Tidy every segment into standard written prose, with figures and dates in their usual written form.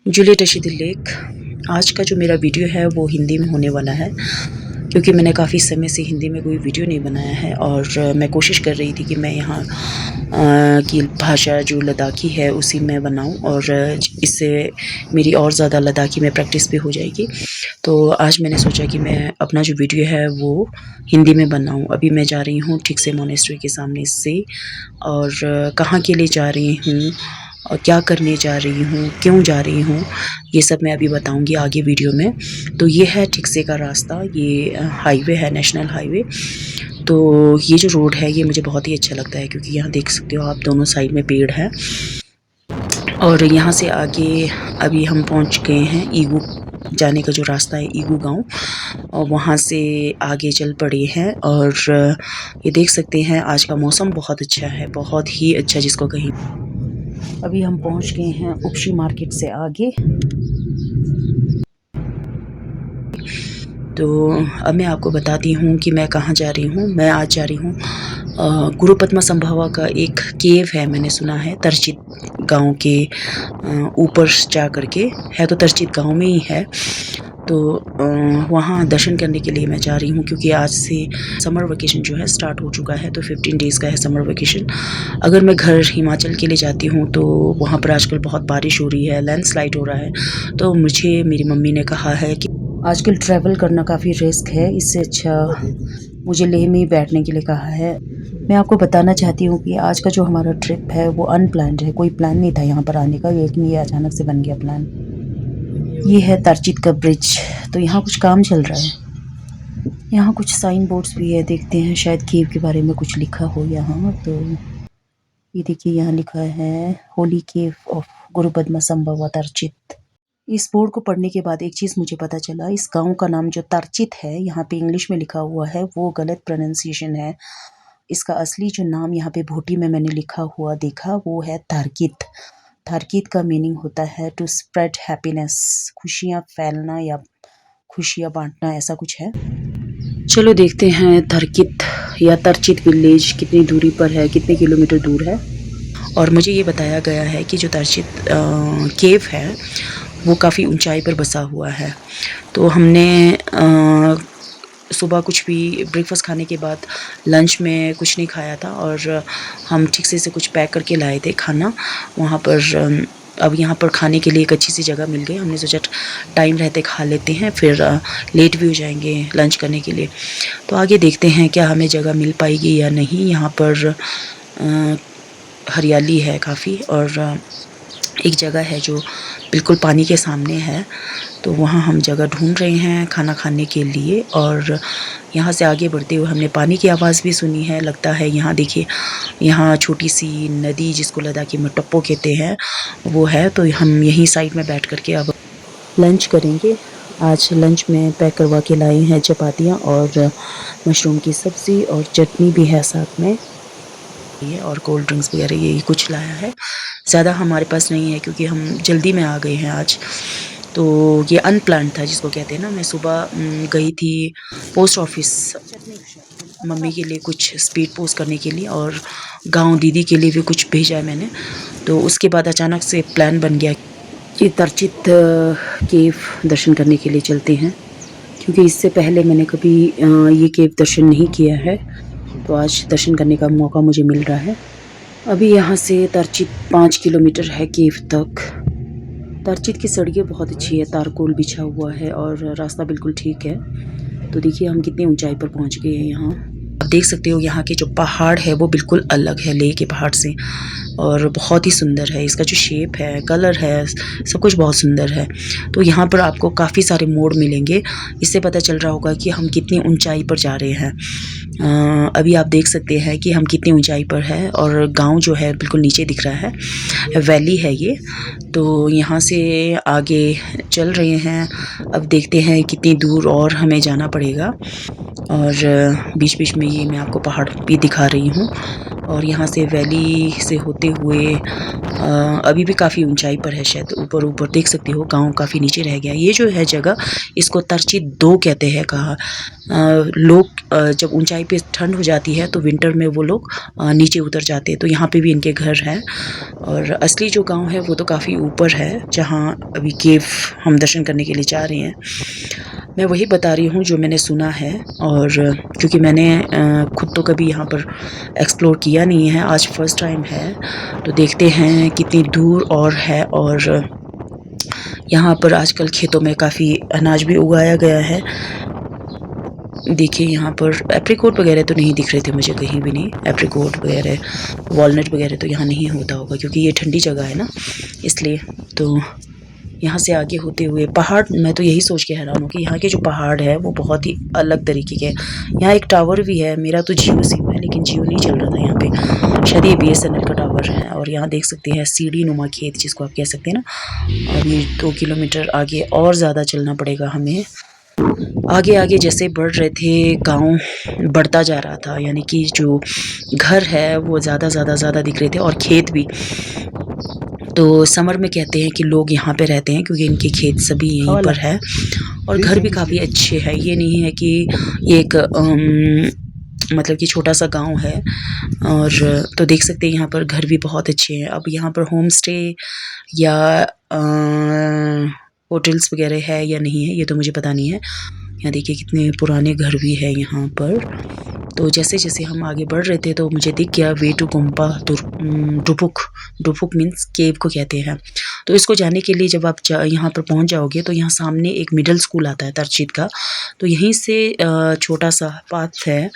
Juliet Rashidi lake. आज का जो मेरा वीडियो है वो हिंदी में होने वाला है, क्योंकि मैंने काफ़ी समय से हिंदी में कोई वीडियो नहीं बनाया है और मैं कोशिश कर रही थी कि मैं यहाँ की भाषा जो लद्दाखी है उसी में बनाऊँ और इससे मेरी और ज़्यादा लद्दाखी में प्रैक्टिस भी हो जाएगी। तो आज मैंने सोचा कि मैं अपना जो वीडियो है वो हिंदी में बनाऊँ। अभी मैं जा रही हूँ ठीक से मोनेस्ट्री के सामने से, और कहाँ के लिए जा रही हूँ और क्या करने जा रही हूँ, क्यों जा रही हूँ, ये सब मैं अभी बताऊँगी आगे वीडियो में। तो ये है ठिकसे का रास्ता, ये हाईवे है, नेशनल हाईवे। तो ये जो रोड है ये मुझे बहुत ही अच्छा लगता है, क्योंकि यहाँ देख सकते हो आप दोनों साइड में पेड़ है। और यहाँ से आगे अभी हम पहुँच गए हैं ईगू जाने का जो रास्ता है, ईगू गाँव, और वहाँ से आगे चल पड़े हैं। और ये देख सकते हैं आज का मौसम बहुत अच्छा है, बहुत ही अच्छा जिसको कहीं। अभी हम पहुँच गए हैं उपशी मार्केट से आगे। तो अब मैं आपको बताती हूँ कि मैं कहाँ जा रही हूँ। मैं आज जा रही हूँ गुरु पद्मा संभवा का एक केव है, मैंने सुना है तरचित गांव के ऊपर जा करके है, तो तरचित गांव में ही है। तो वहाँ दर्शन करने के लिए मैं जा रही हूँ, क्योंकि आज से समर वेकेशन जो है स्टार्ट हो चुका है। तो 15 डेज़ का है समर वेकेशन। अगर मैं घर हिमाचल के लिए जाती हूँ तो वहाँ पर आजकल बहुत बारिश हो रही है, लैंडस्लाइड हो रहा है। तो मुझे मेरी मम्मी ने कहा है कि आजकल ट्रैवल करना काफ़ी रिस्क है, इससे अच्छा मुझे लेह में ही बैठने के लिए कहा है। मैं आपको बताना चाहती हूँ कि आज का जो हमारा ट्रिप है वो अनप्लान्ड है, कोई प्लान नहीं था यहाँ पर आने का, लेकिन ये अचानक से बन गया प्लान। ये है तरचित का ब्रिज। तो यहाँ कुछ काम चल रहा है, यहाँ कुछ साइन बोर्ड्स भी है, देखते हैं शायद केव के बारे में कुछ लिखा हो यहाँ। तो ये देखिए यहाँ लिखा है होली केव ऑफ गुरु पद्मा संभवा तरचित। इस बोर्ड को पढ़ने के बाद एक चीज़ मुझे पता चला, इस गांव का नाम जो तरचित है यहाँ पे इंग्लिश में लिखा हुआ है वो गलत प्रोनाउंसिएशन है। इसका असली जो नाम यहाँ पे भोटी में मैंने लिखा हुआ देखा वो है तार्कित। तार्कित का मीनिंग होता है टू स्प्रेड हैप्पीनेस, खुशियाँ फैलना या खुशियाँ बांटना, ऐसा कुछ है। चलो देखते हैं तार्कित या तरचित विलेज कितनी दूरी पर है, कितने किलोमीटर दूर है। और मुझे ये बताया गया है कि जो तरचित केव है वो काफ़ी ऊंचाई पर बसा हुआ है। तो हमने सुबह कुछ भी ब्रेकफास्ट खाने के बाद लंच में कुछ नहीं खाया था, और हम ठीक से कुछ पैक करके लाए थे खाना वहाँ पर। अब यहाँ पर खाने के लिए एक अच्छी सी जगह मिल गई, हमने सोचा टाइम रहते खा लेते हैं, फिर लेट भी हो जाएंगे लंच करने के लिए। तो आगे देखते हैं क्या हमें जगह मिल पाएगी या नहीं। यहाँ पर हरियाली है काफ़ी, और एक जगह है जो बिल्कुल पानी के सामने है, तो वहाँ हम जगह ढूंढ रहे हैं खाना खाने के लिए। और यहाँ से आगे बढ़ते हुए हमने पानी की आवाज़ भी सुनी है, लगता है यहाँ देखिए यहाँ छोटी सी नदी जिसको लद्दाखी में टप्पो कहते हैं वो है। तो हम यहीं साइड में बैठ करके अब लंच करेंगे। आज लंच में पैक करवा के लाए हैं चपातियाँ और मशरूम की सब्ज़ी, और चटनी भी है साथ में, और कोल्ड ड्रिंक्स वगैरह यही कुछ लाया है। ज़्यादा हमारे पास नहीं है क्योंकि हम जल्दी में आ गए हैं आज। तो ये अनप्लान्ड था जिसको कहते हैं ना। मैं सुबह गई थी पोस्ट ऑफिस मम्मी के लिए कुछ स्पीड पोस्ट करने के लिए, और गांव दीदी के लिए भी कुछ भेजा है मैंने। तो उसके बाद अचानक से प्लान बन गया कि तरचित केव दर्शन करने के लिए चलते हैं, क्योंकि इससे पहले मैंने कभी ये केव दर्शन नहीं किया है। तो आज दर्शन करने का मौका मुझे मिल रहा है। अभी यहाँ से तरचित 5 किलोमीटर है केव तक। तरचित की सड़कें बहुत अच्छी है, तारकोल बिछा हुआ है और रास्ता बिल्कुल ठीक है। तो देखिए हम कितनी ऊंचाई पर पहुँच गए हैं यहाँ। आप देख सकते हो यहाँ के जो पहाड़ है वो बिल्कुल अलग है लेह के पहाड़ से, और बहुत ही सुंदर है। इसका जो शेप है, कलर है, सब कुछ बहुत सुंदर है। तो यहाँ पर आपको काफ़ी सारे मोड़ मिलेंगे, इससे पता चल रहा होगा कि हम कितनी ऊंचाई पर जा रहे हैं। अभी आप देख सकते हैं कि हम कितनी ऊंचाई पर है, और गांव जो है बिल्कुल नीचे दिख रहा है, वैली है ये। तो यहाँ से आगे चल रहे हैं, अब देखते हैं कितनी दूर और हमें जाना पड़ेगा। और बीच बीच में ये मैं आपको पहाड़ भी दिखा रही हूँ, और यहाँ से वैली से होते हुए अभी भी काफ़ी ऊंचाई पर है, शायद ऊपर ऊपर देख सकते हो गांव काफ़ी नीचे रह गया। ये जो है जगह, इसको तरची 2 कहते हैं कहा। लोग जब ऊंचाई पे ठंड हो जाती है तो विंटर में वो लोग नीचे उतर जाते हैं, तो यहाँ पे भी इनके घर हैं। और असली जो गांव है वो तो काफ़ी ऊपर है, जहाँ अभी केव हम दर्शन करने के लिए जा रहे हैं। मैं वही बता रही हूँ जो मैंने सुना है, और क्योंकि मैंने खुद तो कभी यहाँ पर एक्सप्लोर किया नहीं है, आज फर्स्ट टाइम है, तो देखते हैं कितनी दूर और है। और यहाँ पर आजकल खेतों में काफ़ी अनाज भी उगाया गया है। देखिए यहाँ पर एप्रिकॉट वगैरह तो नहीं दिख रहे थे मुझे कहीं भी नहीं। एप्रिकॉट वगैरह, वॉलनट वगैरह तो यहाँ नहीं होता होगा क्योंकि ये ठंडी जगह है ना, इसलिए। तो यहाँ से आगे होते हुए पहाड़, मैं तो यही सोच के हैरान हूँ कि यहाँ के जो पहाड़ है वो बहुत ही अलग तरीके के। यहाँ एक टावर भी है, मेरा तो जियो सिम है लेकिन जियो नहीं चल रहा था यहाँ पे, शायद ये BSNL का टावर है। और यहाँ देख सकते हैं सीढ़ी नुमा खेत, जिसको आप कह सकते हैं ना। अभी 2 किलोमीटर आगे और ज़्यादा चलना पड़ेगा हमें। आगे आगे जैसे बढ़ रहे थे, गांव बढ़ता जा रहा था, यानी कि जो घर है वो ज़्यादा दिख रहे थे, और खेत भी। तो समर में कहते हैं कि लोग यहाँ पे रहते हैं क्योंकि इनके खेत सभी यहीं पर है, और घर भी काफ़ी अच्छे हैं। ये नहीं है कि ये एक मतलब कि छोटा सा गांव है। और तो देख सकते हैं यहाँ पर घर भी बहुत अच्छे हैं। अब यहाँ पर होम स्टे या होटल्स वगैरह है या नहीं है ये तो मुझे पता नहीं है। यहाँ देखिए कितने पुराने घर भी है यहाँ पर। तो जैसे जैसे हम आगे बढ़ रहे थे तो मुझे दिख गया वे टू गुम्पा डुपुक। डुपुक मीन्स केव को कहते हैं। तो इसको जाने के लिए जब आप यहाँ पर पहुँच जाओगे तो यहाँ सामने एक मिडिल स्कूल आता है तरचीत का। तो यहीं से छोटा सा पाथ है,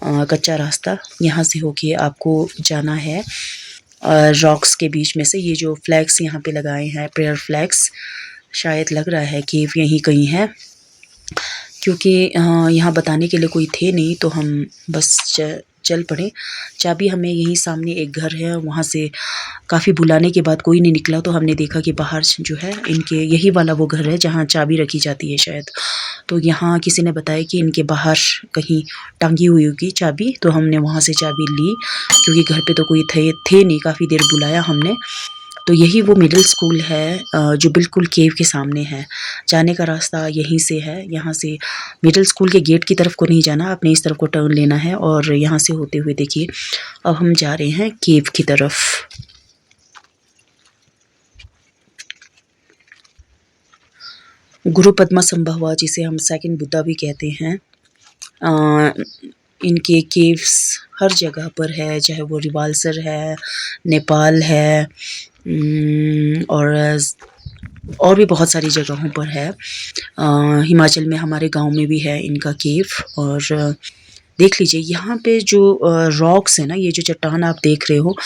कच्चा रास्ता, यहाँ से होके आपको जाना है रॉक्स के बीच में से। ये जो फ्लैग्स यहाँ पे लगाए हैं, प्रेयर फ्लैग्स, शायद लग रहा है कि यहीं कहीं है, क्योंकि यहाँ बताने के लिए कोई थे नहीं तो हम बस चल पड़े। चाबी हमें यहीं सामने एक घर है, वहाँ से काफ़ी बुलाने के बाद कोई नहीं निकला, तो हमने देखा कि बाहर जो है इनके यही वाला वो घर है जहाँ चाबी रखी जाती है शायद। तो यहाँ किसी ने बताया कि इनके बाहर कहीं टांगी हुई होगी चाबी, तो हमने वहाँ से चाबी ली क्योंकि घर पे तो कोई थे नहीं। काफ़ी देर बुलाया हमने। तो यही वो मिडिल स्कूल है जो बिल्कुल केव के सामने है। जाने का रास्ता यहीं से है। यहाँ से मिडिल स्कूल के गेट की तरफ को नहीं जाना, अपने इस तरफ को टर्न लेना है, और यहाँ से होते हुए देखिए अब हम जा रहे हैं केव की तरफ। गुरु पद्मा संभवा, जिसे हम सेकंड बुद्धा भी कहते हैं, इनके केव्स हर जगह पर है, चाहे वो रिवालसर है, नेपाल है, और भी बहुत सारी जगहों पर है। हिमाचल में हमारे गांव में भी है इनका केव। और देख लीजिए यहाँ पे जो रॉक्स है ना, ये जो चट्टान आप देख रहे हो,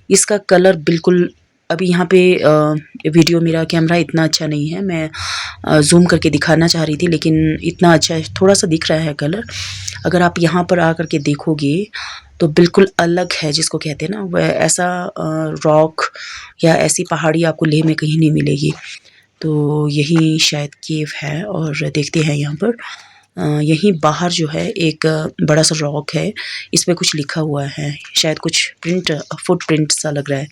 इसका कलर बिल्कुल, अभी यहाँ पे वीडियो, मेरा कैमरा इतना अच्छा नहीं है, मैं जूम करके दिखाना चाह रही थी लेकिन इतना अच्छा थोड़ा सा दिख रहा है कलर। अगर आप यहाँ पर आकर के देखोगे तो बिल्कुल अलग है, जिसको कहते हैं ना, वह ऐसा रॉक या ऐसी पहाड़ी आपको लेह में कहीं नहीं मिलेगी। तो यही शायद केव है। और देखते हैं यहाँ पर यहीं बाहर जो है एक बड़ा सा रॉक है, इस पे कुछ लिखा हुआ है, शायद कुछ प्रिंट, फुटप्रिंट सा लग रहा है।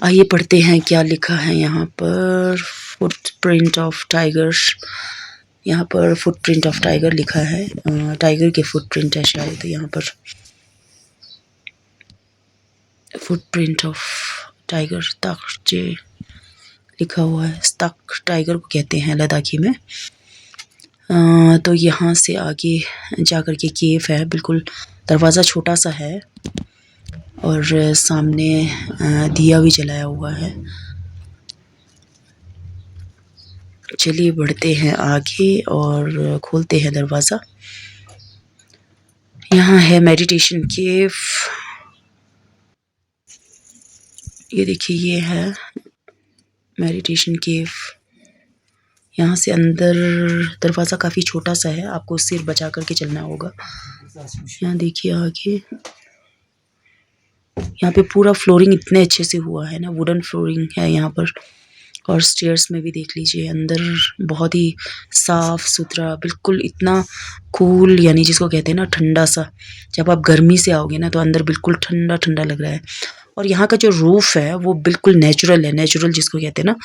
आइए पढ़ते हैं क्या लिखा है यहाँ पर। फुटप्रिंट ऑफ टाइगर, यहाँ पर फुटप्रिंट ऑफ टाइगर लिखा है, टाइगर के फुटप्रिंट है शायद यहाँ पर। फुटप्रिंट ऑफ टाइगर, ताकजे लिखा हुआ है। स्टक टाइगर को कहते हैं लद्दाखी में। तो यहाँ से आगे जाकर के केव है, बिल्कुल दरवाज़ा छोटा सा है, और सामने दिया भी जलाया हुआ है। चलिए बढ़ते हैं आगे और खोलते हैं दरवाज़ा। यहाँ है मेडिटेशन केव। ये देखिए, ये है मेडिटेशन केव। यहाँ से अंदर दरवाज़ा काफ़ी छोटा सा है, आपको सिर बचा करके चलना होगा। यहाँ देखिए आगे, यहाँ पे पूरा फ्लोरिंग इतने अच्छे से हुआ है ना, वुडन फ्लोरिंग है यहाँ पर। और स्टेयर्स में भी देख लीजिए, अंदर बहुत ही साफ़ सुथरा, बिल्कुल इतना कूल, यानी जिसको कहते हैं ना ठंडा सा। जब आप गर्मी से आओगे ना तो अंदर बिल्कुल ठंडा ठंडा लग रहा है। और यहाँ का जो रूफ़ है वो बिल्कुल नेचुरल है, नेचुरल जिसको कहते हैं ना।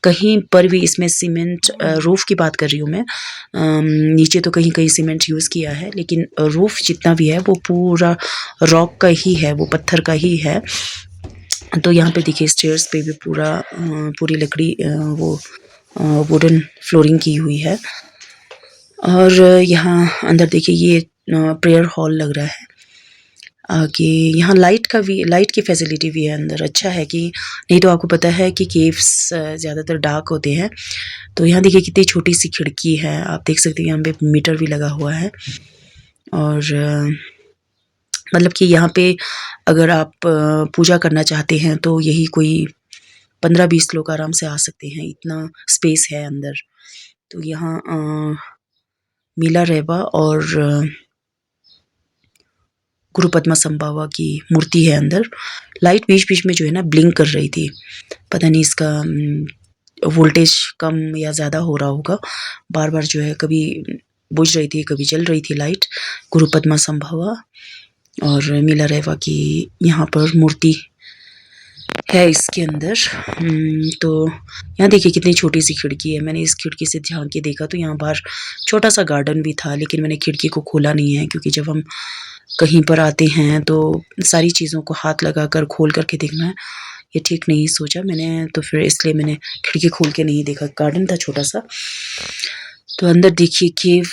कहीं पर भी इसमें सीमेंट, रूफ़ की बात कर रही हूँ मैं, नीचे तो कहीं कहीं सीमेंट यूज़ किया है, लेकिन रूफ़ जितना भी है वो पूरा रॉक का ही है, वो पत्थर का ही है। तो यहाँ पे देखिए स्टेयर्स पे भी पूरी लकड़ी, वो वुडन फ्लोरिंग की हुई है। और यहाँ अंदर देखिए ये प्रेयर हॉल लग रहा है। आगे यहाँ लाइट की फैसिलिटी भी है अंदर। अच्छा है कि नहीं तो आपको पता है कि केव्स ज़्यादातर डार्क होते हैं। तो यहाँ देखिए कितनी छोटी सी खिड़की है, आप देख सकते हैं यहाँ पे मीटर भी लगा हुआ है। और मतलब कि यहाँ पे अगर आप पूजा करना चाहते हैं तो यही कोई 15-20 लोग आराम से आ सकते हैं, इतना स्पेस है अंदर। तो यहाँ मीला रेबा और गुरु पद्मा की मूर्ति है अंदर। लाइट बीच बीच में जो है ना ब्लिंक कर रही थी, पता नहीं इसका वोल्टेज कम या ज़्यादा हो रहा होगा। बार बार जो है कभी बुझ रही थी, कभी जल रही थी लाइट। गुरु पद्मा और मीला रेवा की यहाँ पर मूर्ति है इसके अंदर। तो यहाँ देखिए कितनी छोटी सी खिड़की है। मैंने इस खिड़की से झांक के देखा तो यहाँ बाहर छोटा सा गार्डन भी था, लेकिन मैंने खिड़की को खोला नहीं है, क्योंकि जब हम कहीं पर आते हैं तो सारी चीज़ों को हाथ लगा कर खोल करके देखना है, ये ठीक नहीं सोचा मैंने। तो फिर इसलिए मैंने खिड़की खोल के नहीं देखा, गार्डन था छोटा सा। तो अंदर देखिए केव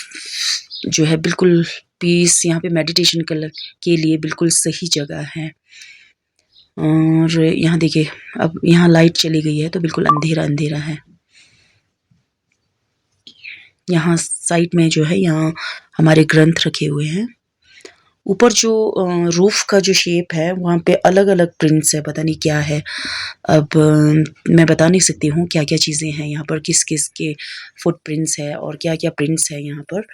जो है बिल्कुल पीस, यहाँ पे मेडिटेशन के लिए बिल्कुल सही जगह है। और यहाँ देखिए अब यहाँ लाइट चली गई है तो बिल्कुल अंधेरा अंधेरा है। यहाँ साइड में जो है यहाँ हमारे ग्रंथ रखे हुए हैं। ऊपर जो रूफ का जो शेप है वहाँ पे अलग अलग प्रिंट्स है, पता नहीं क्या है। अब मैं बता नहीं सकती हूँ क्या क्या चीज़ें हैं यहाँ पर, किस किस के फुट प्रिंट्स है और क्या क्या प्रिंट्स है यहाँ पर,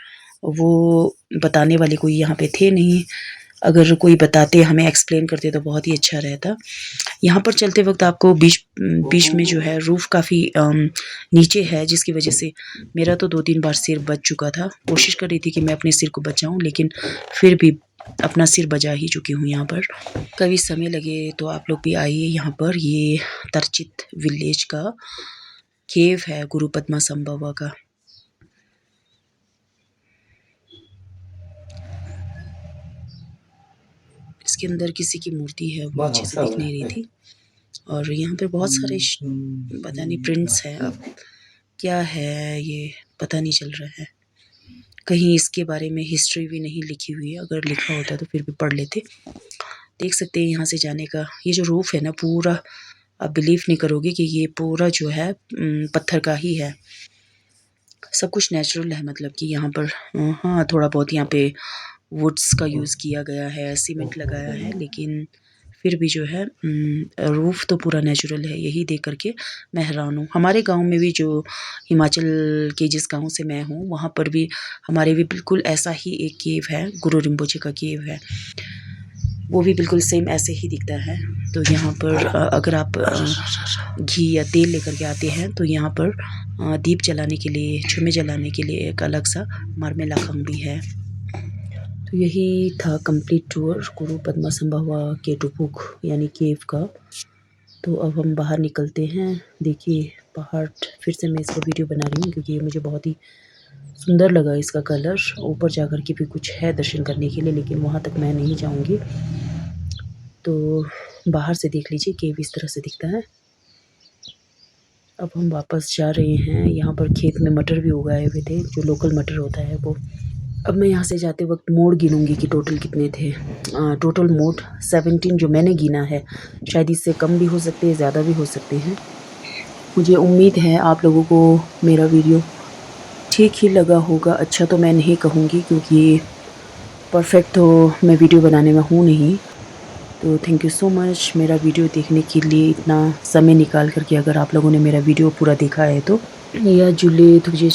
वो बताने वाले कोई यहाँ पे थे नहीं। अगर कोई बताते, हमें एक्सप्लेन करते तो बहुत ही अच्छा रहता। यहाँ पर चलते वक्त आपको बीच में जो है रूफ़ काफ़ी नीचे है, जिसकी वजह से मेरा तो 2-3 बार सिर बच चुका था। कोशिश कर रही थी कि मैं अपने सिर को बचाऊं, लेकिन फिर भी अपना सिर बजा ही चुकी हूँ यहाँ पर। कभी समय लगे तो आप लोग भी आइए यहाँ पर। ये तरचित विलेज का केव है गुरु पद्मा का। इसके अंदर किसी की मूर्ति है, वो अच्छे से दिख नहीं रही थी। और यहाँ पे बहुत सारे पता नहीं प्रिंट्स हैं, अब क्या है ये पता नहीं चल रहा है। कहीं इसके बारे में हिस्ट्री भी नहीं लिखी हुई है, अगर लिखा होता तो फिर भी पढ़ लेते। देख सकते हैं यहाँ से जाने का ये जो रूफ है ना पूरा, आप बिलीव नहीं करोगे कि ये पूरा जो है पत्थर का ही है। सब कुछ नेचुरल है, मतलब कि यहाँ पर हाँ थोड़ा बहुत यहाँ पे वुड्स का यूज़ किया गया है, सीमेंट लगाया है, लेकिन फिर भी जो है रूफ़ तो पूरा नेचुरल है। यही देख करके मैं हैरान हूँ। हमारे गांव में भी, जो हिमाचल के जिस गांव से मैं हूँ, वहाँ पर भी हमारे भी बिल्कुल ऐसा ही एक केव है, गुरु रिम्पोचे का केव है। वो भी बिल्कुल सेम ऐसे ही दिखता है। तो यहाँ पर अगर आप घी या तेल लेकर के आते हैं तो यहाँ पर दीप जलाने के लिए, छुमे जलाने के लिए एक अलग सा मार्मेलाखंग भी है। तो यही था कंप्लीट टूर गुरु पद्मा के टुपुक यानी केव का। तो अब हम बाहर निकलते हैं। देखिए पहाड़, फिर से मैं इसका वीडियो बना रही हूँ क्योंकि मुझे बहुत ही सुंदर लगा इसका कलर। ऊपर जाकर के भी कुछ है दर्शन करने के लिए, लेकिन वहाँ तक मैं नहीं जाऊँगी। तो बाहर से देख लीजिए केव इस तरह से दिखता है। अब हम वापस जा रहे हैं। यहाँ पर खेत में मटर भी उगाए हुए थे, जो लोकल मटर होता है वो। अब मैं यहाँ से जाते वक्त मोड़ गिनूंगी कि टोटल कितने थे। टोटल मोड़ 17 जो मैंने गिना है, शायद इससे कम भी हो सकते हैं, ज़्यादा भी हो सकते हैं। मुझे उम्मीद है आप लोगों को मेरा वीडियो ठीक ही लगा होगा। अच्छा तो मैं नहीं कहूँगी, क्योंकि परफेक्ट तो मैं वीडियो बनाने में हूँ नहीं। तो थैंक यू सो मच मेरा वीडियो देखने के लिए, इतना समय निकाल करके अगर आप लोगों ने मेरा वीडियो पूरा देखा है तो। या जुले तुझे